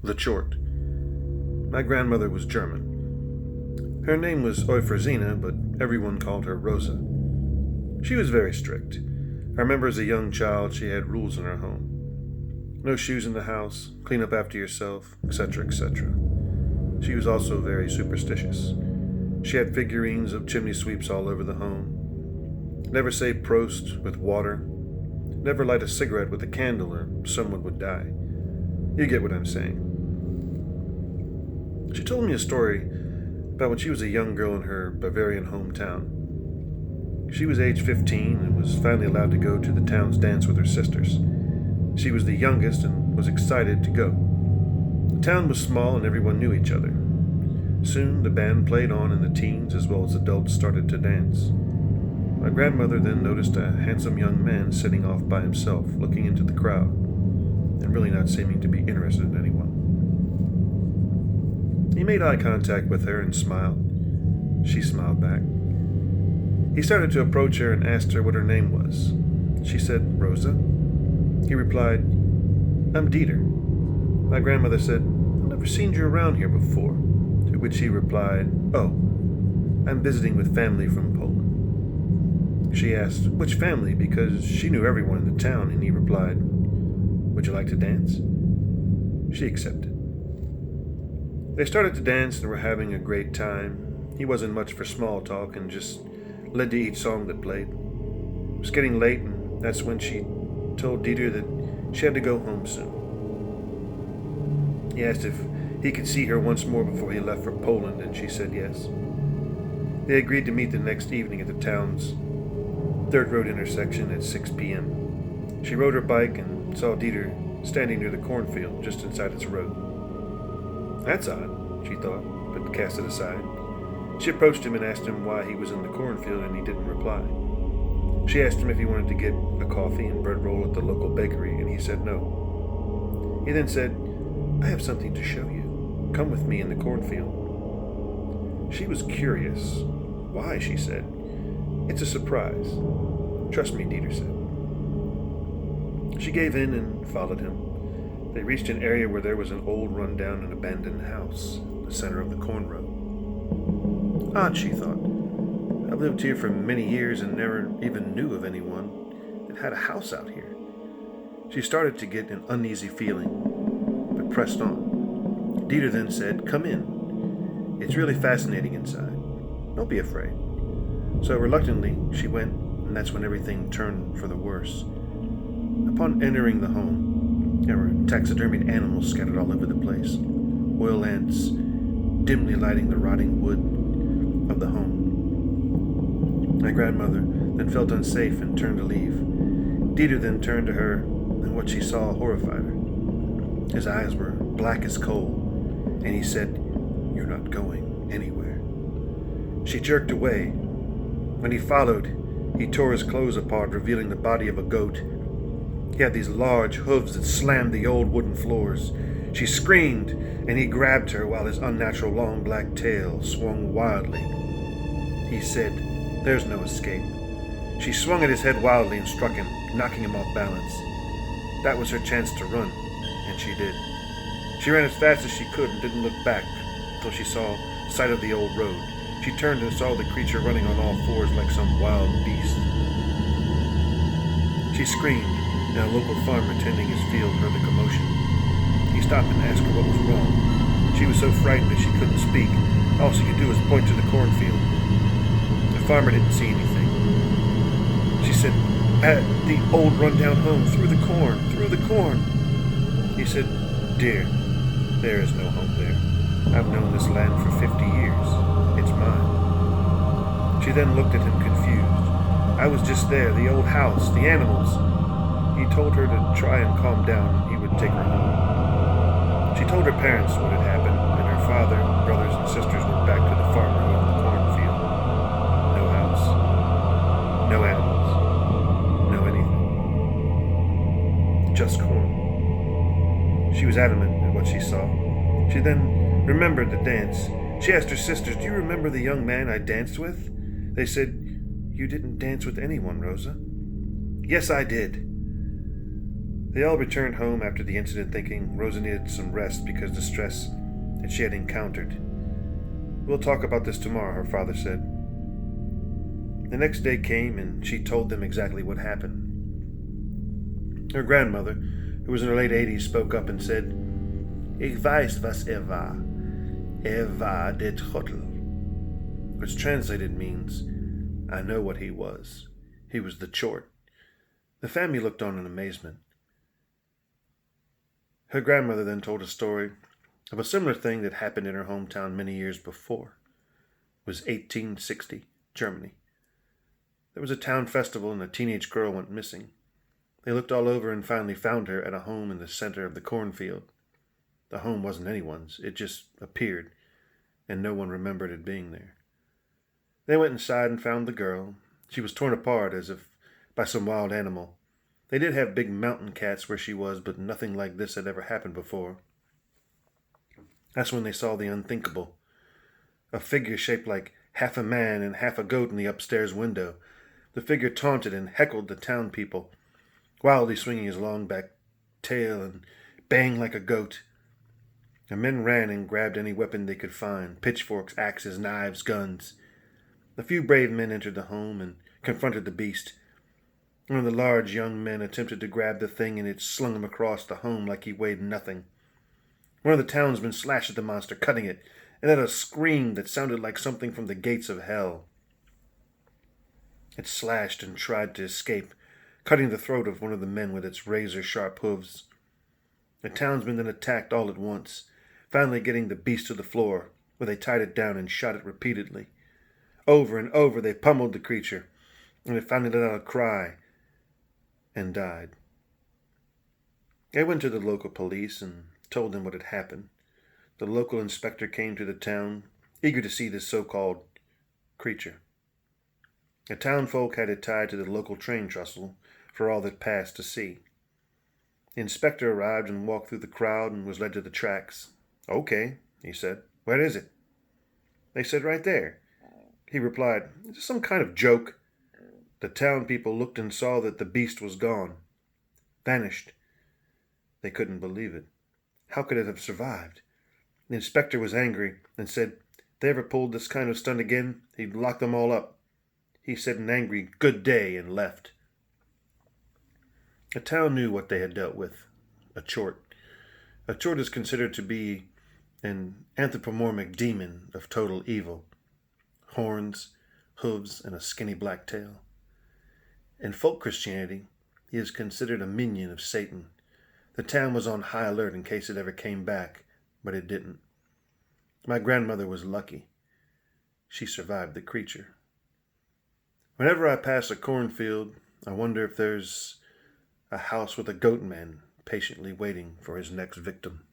the Chort. My grandmother was German. Her name was Euphrazina, but everyone called her Rosa. She was very strict. I remember as a young child she had rules in her home. No shoes in the house, clean up after yourself, etc., etc. She was also very superstitious. She had figurines of chimney sweeps all over the home. Never say Prost with water. Never light a cigarette with a candle or someone would die. You get what I'm saying. She told me a story about when she was a young girl in her Bavarian hometown. She was age 15 and was finally allowed to go to the town's dance with her sisters. She was the youngest and was excited to go. The town was small and everyone knew each other. Soon the band played on and the teens as well as adults started to dance. My grandmother then noticed a handsome young man sitting off by himself, looking into the crowd, and really not seeming to be interested in anyone. He made eye contact with her and smiled. She smiled back. He started to approach her and asked her what her name was. She said, "Rosa?" He replied, "I'm Dieter." My grandmother said, "I've never seen you around here before," to which he replied, "Oh, I'm visiting with family from Poland." She asked, "Which family?" because she knew everyone in the town, and he replied, "Would you like to dance?" She accepted. They started to dance and were having a great time. He wasn't much for small talk and just led to each song that played. It was getting late, and that's when she told Dieter that she had to go home soon. He asked if he could see her once more before he left for Poland, and she said yes. They agreed to meet the next evening at the town's third road intersection at 6 p.m. She rode her bike and saw Dieter standing near the cornfield just inside its road. That's odd, she thought, but cast it aside. She approached him and asked him why he was in the cornfield, and he didn't reply. She asked him if he wanted to get a coffee and bread roll at the local bakery, and he said no. He then said, "I have something to show you. Come with me in the cornfield." She was curious. "Why?" she said. "It's a surprise." "Trust me," Dieter said. She gave in and followed him. They reached an area where there was an old run-down and abandoned house in the center of the corn row. Odd, she thought. I've lived here for many years and never even knew of anyone that had a house out here. She started to get an uneasy feeling, but pressed on. Dieter then said, "Come in. It's really fascinating inside. Don't be afraid." So reluctantly, she went, and that's when everything turned for the worse. Upon entering the home, there were taxidermied animals scattered all over the place, oil lamps dimly lighting the rotting wood of the home. My grandmother then felt unsafe and turned to leave. Dieter then turned to her, and what she saw horrified her. His eyes were black as coal, and he said, "You're not going anywhere." She jerked away. When he followed, he tore his clothes apart, revealing the body of a goat. He had these large hooves that slammed the old wooden floors. She screamed, and he grabbed her while his unnatural long black tail swung wildly. He said, "There's no escape." She swung at his head wildly and struck him, knocking him off balance. That was her chance to run, and she did. She ran as fast as she could and didn't look back until she saw sight of the old road. She turned and saw the creature running on all fours like some wild beast. She screamed, and a local farmer tending his field heard the commotion. He stopped and asked her what was wrong. She was so frightened that she couldn't speak. All she could do was point to the cornfield. The farmer didn't see anything. She said, "At the old rundown home, through the corn. He said, "Dear, there is no home there. I've known this land for 50 years. It's mine." She then looked at him confused. "I was just there, the old house, the animals." He told her to try and calm down and he would take her home. She told her parents what had happened, and her father, brothers, and sisters went back to the farmer who owned the cornfield. No house, no animals, no anything. Just corn. She was adamant at what she saw. She then remembered the dance. She asked her sisters, "Do you remember the young man I danced with?" They said, "You didn't dance with anyone, Rosa." "Yes, I did." They all returned home after the incident thinking Rosa needed some rest because of the stress that she had encountered. "We'll talk about this tomorrow," her father said. The next day came and she told them exactly what happened. Her grandmother, who was in her late 80s, spoke up and said, "Ich weiß, was war. War der Trottel," which translated means, "I know what he was. He was the Chort." The family looked on in amazement. Her grandmother then told a story of a similar thing that happened in her hometown many years before. It was 1860, Germany. There was a town festival and a teenage girl went missing. They looked all over and finally found her at a home in the center of the cornfield. The home wasn't anyone's, it just appeared, and no one remembered it being there. They went inside and found the girl. She was torn apart as if by some wild animal. They did have big mountain cats where she was, but nothing like this had ever happened before. That's when they saw the unthinkable. A figure shaped like half a man and half a goat in the upstairs window. The figure taunted and heckled the town people, wildly swinging his long back tail and baying like a goat. The men ran and grabbed any weapon they could find, pitchforks, axes, knives, guns. A few brave men entered the home and confronted the beast. One of the large young men attempted to grab the thing and it slung him across the home like he weighed nothing. One of the townsmen slashed at the monster, cutting it, and let a scream that sounded like something from the gates of hell. It slashed and tried to escape, cutting the throat of one of the men with its razor-sharp hooves. The townsmen then attacked all at once, finally getting the beast to the floor, where they tied it down and shot it repeatedly. Over and over they pummeled the creature, and it finally let out a cry and died. They went to the local police and told them what had happened. The local inspector came to the town, eager to see this so-called creature. The townfolk had it tied to the local train trestle for all that passed to see. The inspector arrived and walked through the crowd and was led to the tracks. "Okay," he said. "Where is it?" They said, "Right there." He replied, "Is this some kind of joke?" The town people looked and saw that the beast was gone. Vanished. They couldn't believe it. How could it have survived? The inspector was angry and said, if they ever pulled this kind of stunt again, he'd lock them all up. He said an angry "good day" and left. The town knew what they had dealt with. A Chort. A Chort is considered to be an anthropomorphic demon of total evil. Horns, hooves, and a skinny black tail. In folk Christianity, he is considered a minion of Satan. The town was on high alert in case it ever came back, but it didn't. My grandmother was lucky. She survived the creature. Whenever I pass a cornfield, I wonder if there's a house with a goat man patiently waiting for his next victim.